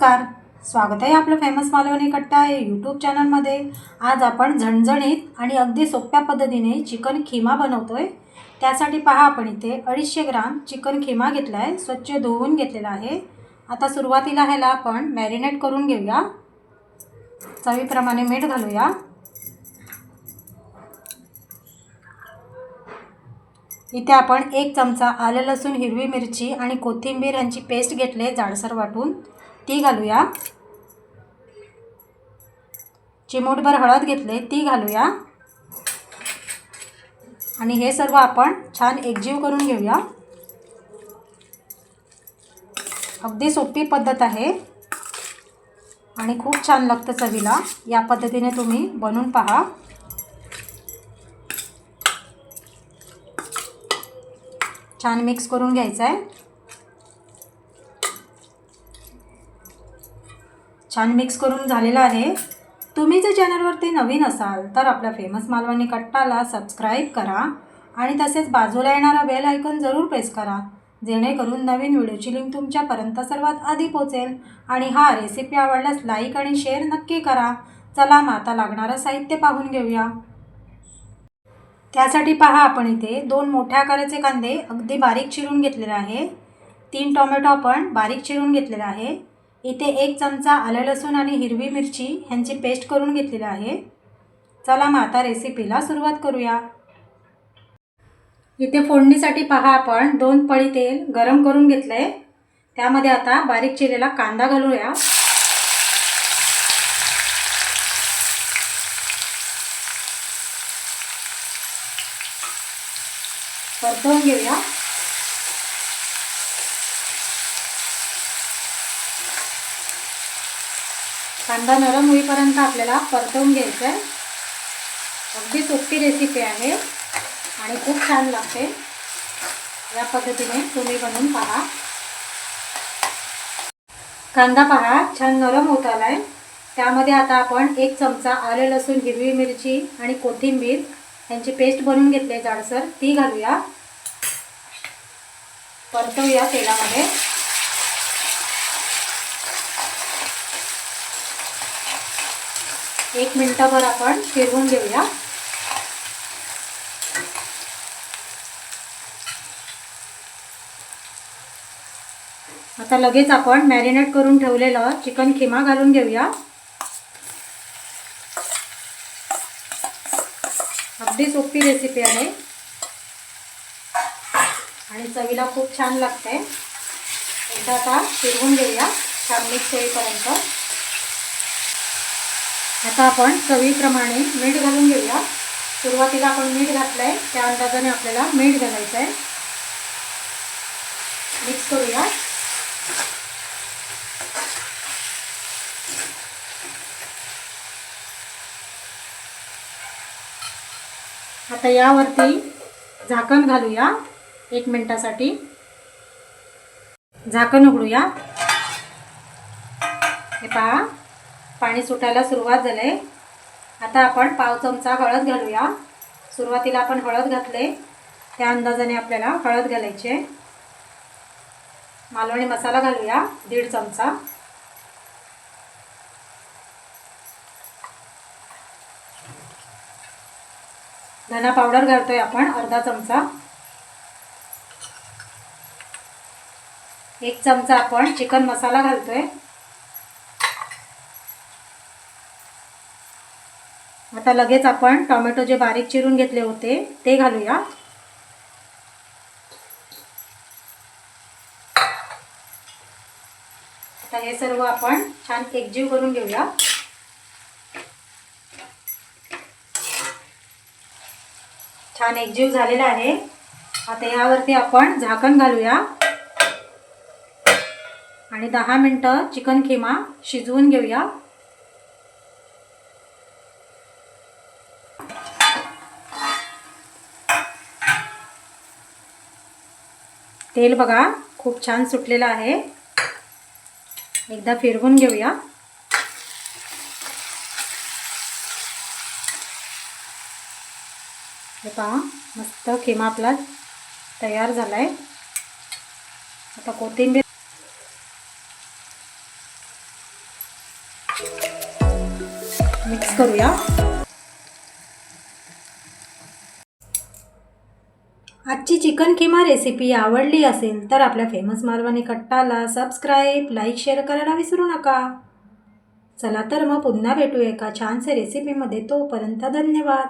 नमस्कार, स्वागत आहे आपलं फेमस मालवणी कट्टा या यूट्यूब चॅनलमध्ये। आज आपण झणझणीत आणि अगदी सोप्या पद्धतीने चिकन खिमा बनवतोय। त्यासाठी पहा, आपण इथे 250 ग्राम चिकन खिमा घेतला आहे, स्वच्छ धुवून घेतलेला आहे। आता सुरुवातीला ह्याला आपण मॅरिनेट करून घेऊया। चवीप्रमाणे मीठ घालूया। इथे आपण 1 चमचा आलं लसूण हिरवी मिरची आणि कोथिंबीर यांची पेस्ट घेतले जाडसर वाटून, ती घालूया। चिमूटभर हळद घेतले, ती घालूया आणि हे सर्व आपण छान एकजीव करून घेऊया। अगदी सोपी पद्धत आहे आणि खूप छान लागतं चवीला। या पद्धतीने तुम्ही बनवून पहा। छान मिक्स करून घ्यायचं आहे। छान मिक्स करून झालेला आहे। तुम्ही जर चॅनलवरती नवीन असाल तर आपल्या फेमस मालवणी कट्टाला सबस्क्राईब करा आणि तसेच बाजूला येणारा बेल आयकॉन जरूर प्रेस करा, जेणेकरून नवीन व्हिडिओची लिंक तुमच्यापर्यंत सर्वात आधी पोहोचेल। आणि हा रेसिपी आवडल्यास लाईक आणि शेअर नक्की करा। चला मग आता लागणारं साहित्य पाहून घेऊया। त्यासाठी पहा, आपण इथे 2 मोठ्या आकाराचे कांदे अगदी बारीक चिरून घेतलेले आहे। 3 टोमॅटो आपण बारीक चिरून घेतलेले आहे। इथे 1 चमचा आलं लसूण आणि हिरवी मिरची यांची पेस्ट करून घेतलेली आहे। चला मग आता रेसिपीला सुरुवात करूया। इथे फोडणीसाठी पहा, आपण 2 पळी तेल गरम करून घेतलंय। त्यामध्ये आता बारीक चिरलेला कांदा घालूया। परतवून घेऊया। कांदा नरम होईपर्यंत आपल्याला परतवून घ्यायचं आहे। अगदी सोपी रेसिपी आहे आणि खूप छान लागते। या पद्धतीने तुम्ही बनवून पहा। कांदा पहा छान नरम होत आलाय। त्यामध्ये आता आपण 1 चमचा आलं लसूण हिरवी मिरची आणि कोथिंबीर यांची पेस्ट बनवून घेतली जाडसर, ती घालूया। परतवूया तेलामध्ये। 1 मिनिटभर आपण फिरवून घेऊया। आता लगेच आपण मॅरिनेट करून ठेवलेलं चिकन खिमा घालून घेऊया। अगदी सोपी रेसिपी आहे आणि चवीला खूप छान लागते। एकदा आता फिरवून घेऊया छान मिक्स होईपर्यंत। आता आपण चवीप्रमाणे मीठ घालून घेऊया। सुरुवातीला आपण मीठ घातलंय, त्या अंदाजाने आपल्याला मीठ घालायचं आहे। मिक्स करूया। आता यावरती झाकण घालूया 1 मिनिटासाठी। झाकण उघडूया। हे पहा, पाणी सुटायला सुरुवात झाली। आता आपण पाव चमचा हळद घालूया। सुरुवातीला आपण हळद घातले, त्या अंदाजाने आपल्याला हळद घालायची आहे। मालवणी मसाला घालूया 1.5 चमचा। धना पावडर घालतोय आपण अर्धा चमचा। 1 चमचा आपण चिकन मसाला घालतोय। आता लगेच आपण टोमॅटो जे बारीक चिरून घेतले होते ते घालूया। आता हे सर्व आपण छान एकजीव करून घेऊया। छान एकजीव झालेला आहे। आता यावरती आपण झाकण घालूया आणि 10 मिनिटं चिकन खिमा शिजवून घेऊया। तेल बघा खूप छान सुटलेलं आहे। एकदा फिरवून घेऊया। हे पहा, मस्त खिमा आपला तयार झालाय। आता कोथिंबीर मिक्स करूया. आजची चिकन किमा रेसिपी आवडली असेल तर आपल्या फेमस मालवणी कट्टाला सबस्क्राईब, लाईक, शेअर करायला विसरू नका. चला तर मग पुन्हा भेटू एका छानशा रेसिपीमध्ये. तोपर्यंत धन्यवाद.